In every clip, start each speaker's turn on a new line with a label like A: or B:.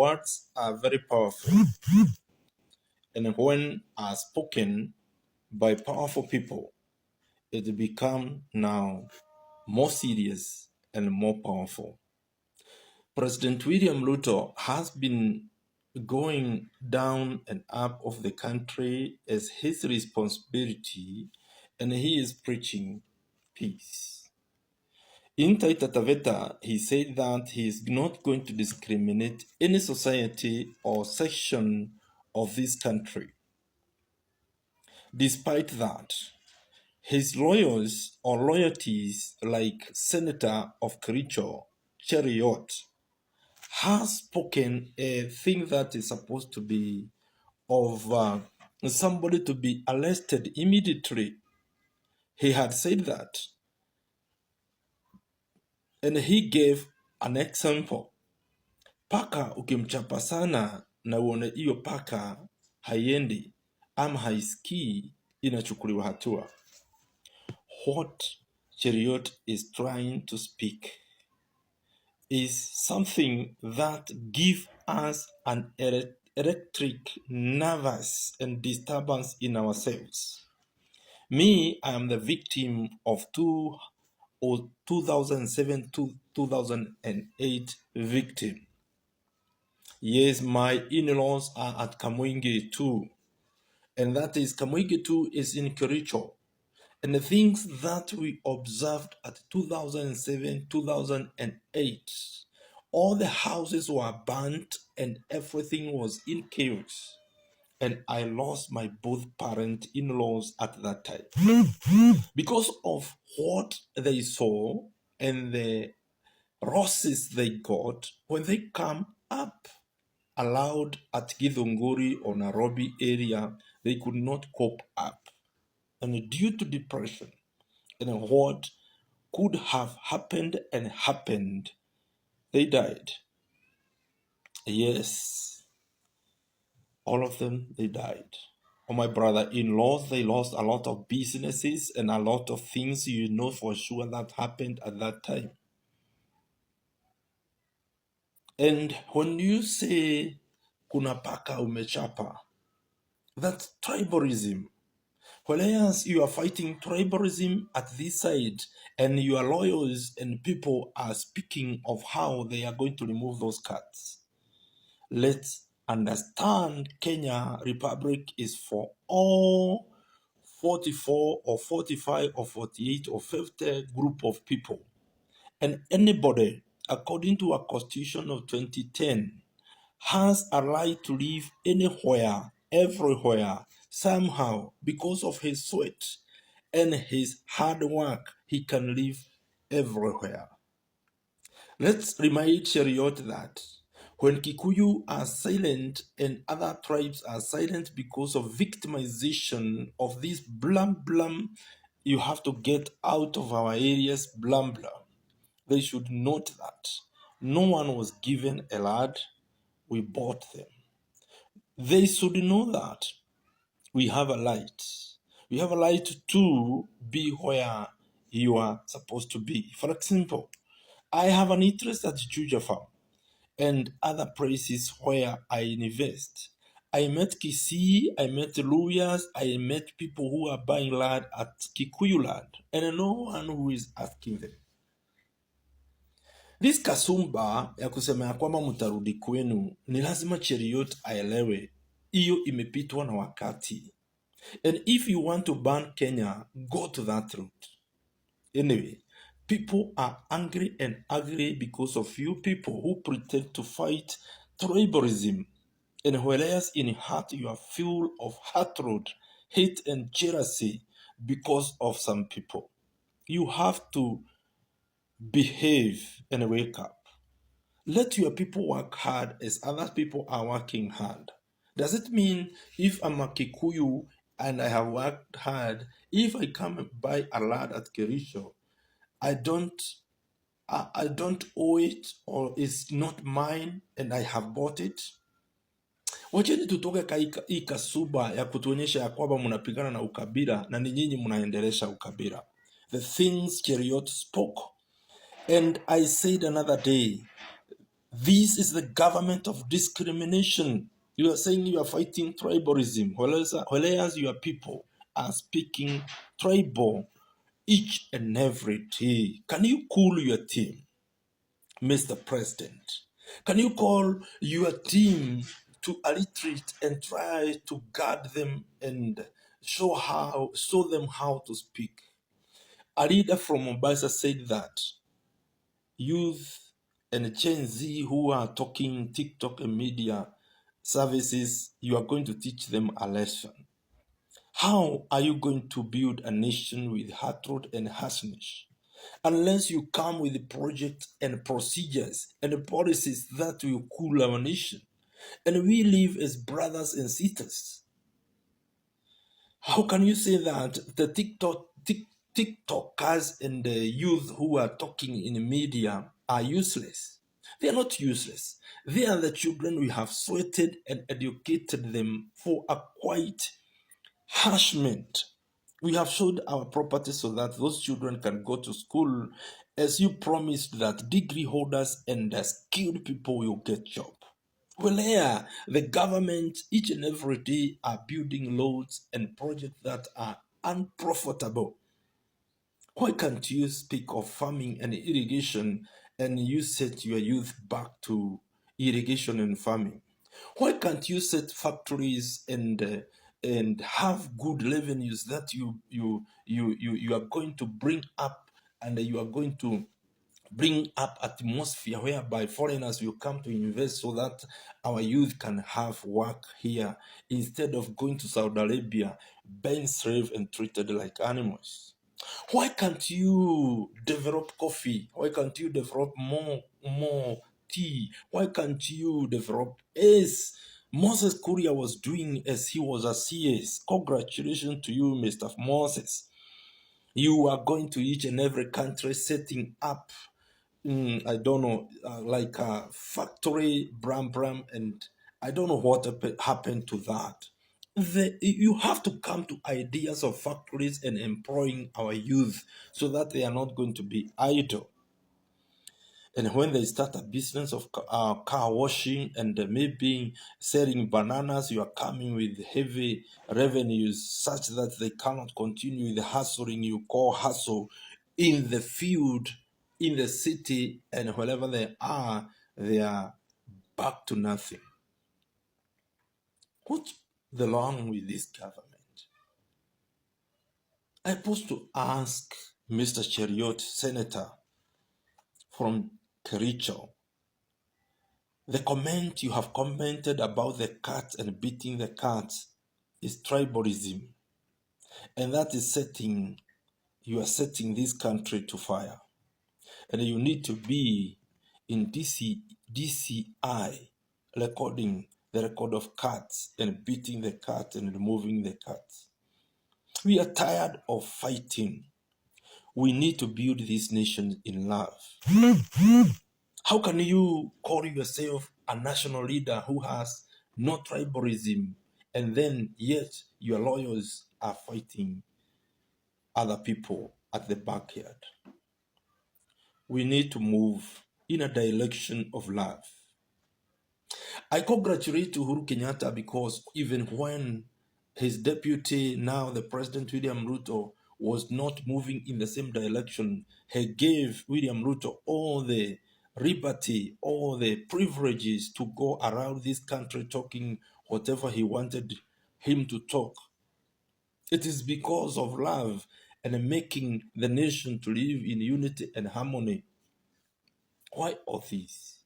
A: words are very powerful, and when are spoken by powerful people, it become now more serious and more powerful. President William Ruto has been going down and up of the country as his responsibility, and he is preaching peace. In Taita Taveta, he said that he is not going to discriminate any society or section of this country. Despite that, his loyalties like Senator of Kericho, Cheriot, has spoken a thing that is supposed to be of somebody to be arrested immediately. He had said that, and he gave an example. Paka ukimchapa sana na uone hiyo paka haiendi ama haisikii, inachukuliwa hatua. What Cheriot is trying to speak is something that gives us an electric nervous and disturbance in ourselves. Me, I am the victim of 2007 to 2008 victim. Yes, my in-laws are at Kamwingi 2, and that is Kamwingi 2 is in Kericho. And the things that we observed at 2007, 2008, all the houses were burnt and everything was in chaos. And I lost my both parent in-laws at that time because of what they saw and the losses they got when they come up. Allowed at Githunguri or Nairobi area, they could not cope up. And due to depression and what could have happened and happened, they died. Yes, all of them, they died. Or my brother-in-laws, they lost a lot of businesses and a lot of things you know for sure that happened at that time. And when you say kuna paka umechapa, that's tribalism. Whereas you are fighting tribalism at this side, and your lawyers and people are speaking of how they are going to remove those cats. Let's understand Kenya Republic is for all 44 or 45 or 48 or 50 group of people. And anybody, according to our Constitution of 2010, has a right to live anywhere, everywhere, somehow, because of his sweat and his hard work, he can live everywhere. Let's remind Cheriot that when Kikuyu are silent and other tribes are silent because of victimization of this blam blam, you have to get out of our areas, blam blam. They should note that no one was given a lad, we bought them. They should know that we have a light. We have a light to be where you are supposed to be. For example, I have an interest at Juja Farm and other places where I invest. I met Kisii, I met Luyas, I met people who are buying land at Kikuyu land, and no one who is asking them. This kasumba ya kusema ya kwamba mtarudi kwenu, ni lazima Cheriot aelewe hiyo imepitwa na wakati. And if you want to ban Kenya, go to that route. Anyway, people are angry and ugly because of you people who pretend to fight tribalism. And whereas in heart you are full of hatred, hate and jealousy because of some people. You have to behave and wake up. Let your people work hard as other people are working hard. Does it mean if I'm a Kikuyu and I have worked hard, if I come and buy a land at Kerisho, I don't owe it, or it's not mine and I have bought it? Wacheni tutoke hii kasuba ya kutuonyesha ya kwamba mnapigana na ukabila na ni nyinyi mnaendelesha ukabila. The things Cheriot spoke. And I said another day, This is the government of discrimination. You are saying you are fighting tribalism, whereas your people are speaking tribal each and every day. Can you cool your team, Mr. President? Can you call your team to a retreat and try to guard them and show them how to speak? A leader from Mombasa said that youth and Gen Z who are talking TikTok and media services, you are going to teach them a lesson. How are you going to build a nation with hatred and harshness unless you come with projects and procedures and policies that will cool our nation and we live as brothers and sisters? How can you say that the TikTokers and the youth who are talking in the media are useless? They are not useless. They are the children we have sweated and educated them for a quite harassment. We have sold our property so that those children can go to school, as you promised that degree holders and the skilled people will get job. Well, here, the government each and every day are building loads and projects that are unprofitable. Why can't you speak of farming and irrigation and you set your youth back to irrigation and farming? Why can't you set factories and have good revenues that you are going to bring up and you are going to bring up atmosphere whereby foreigners will come to invest so that our youth can have work here instead of going to Saudi Arabia, being slave and treated like animals? Why can't you develop coffee? Why can't you develop more tea? Why can't you develop as Moses Kuria was doing as he was a CS? Congratulations to you, Mr. Moses. You are going to each and every country setting up I don't know, like a factory, bram, and I don't know what happened to that. You have to come to ideas of factories and employing our youth so that they are not going to be idle. And when they start a business of car washing and maybe selling bananas, you are coming with heavy revenues such that they cannot continue the hustling you call hustle in the field, in the city, and wherever they are back to nothing. What's the wrong with this government? I supposed to ask Mr. Cheriot, Senator from Kericho, the comment you have commented about the cats and beating the cats is tribalism, and that is you are setting this country to fire. And you need to be in DCI recording the record of cats and beating the cat and removing the cats. We are tired of fighting. We need to build this nation in love. How can you call yourself a national leader who has no tribalism and then yet your lawyers are fighting other people at the backyard? We need to move in a direction of love. I congratulate Uhuru Kenyatta because even when his deputy, now the President William Ruto, was not moving in the same direction, he gave William Ruto all the liberty, all the privileges to go around this country talking whatever he wanted him to talk. It is because of love and making the nation to live in unity and harmony. Why all this?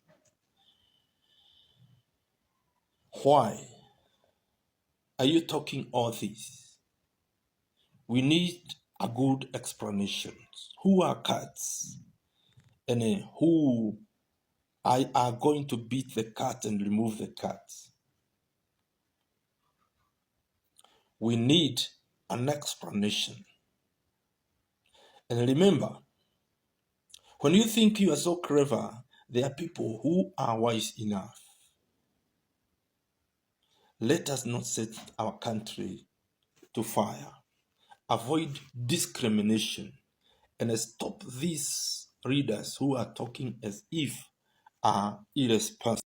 A: Why are you talking all this? We need a good explanation. Who are cats? And who are going to beat the cat and remove the cat? We need an explanation. And remember, when you think you are so clever, there are people who are wise enough. Let us not set our country to fire. Avoid discrimination and stop these readers who are talking as if are irresponsible.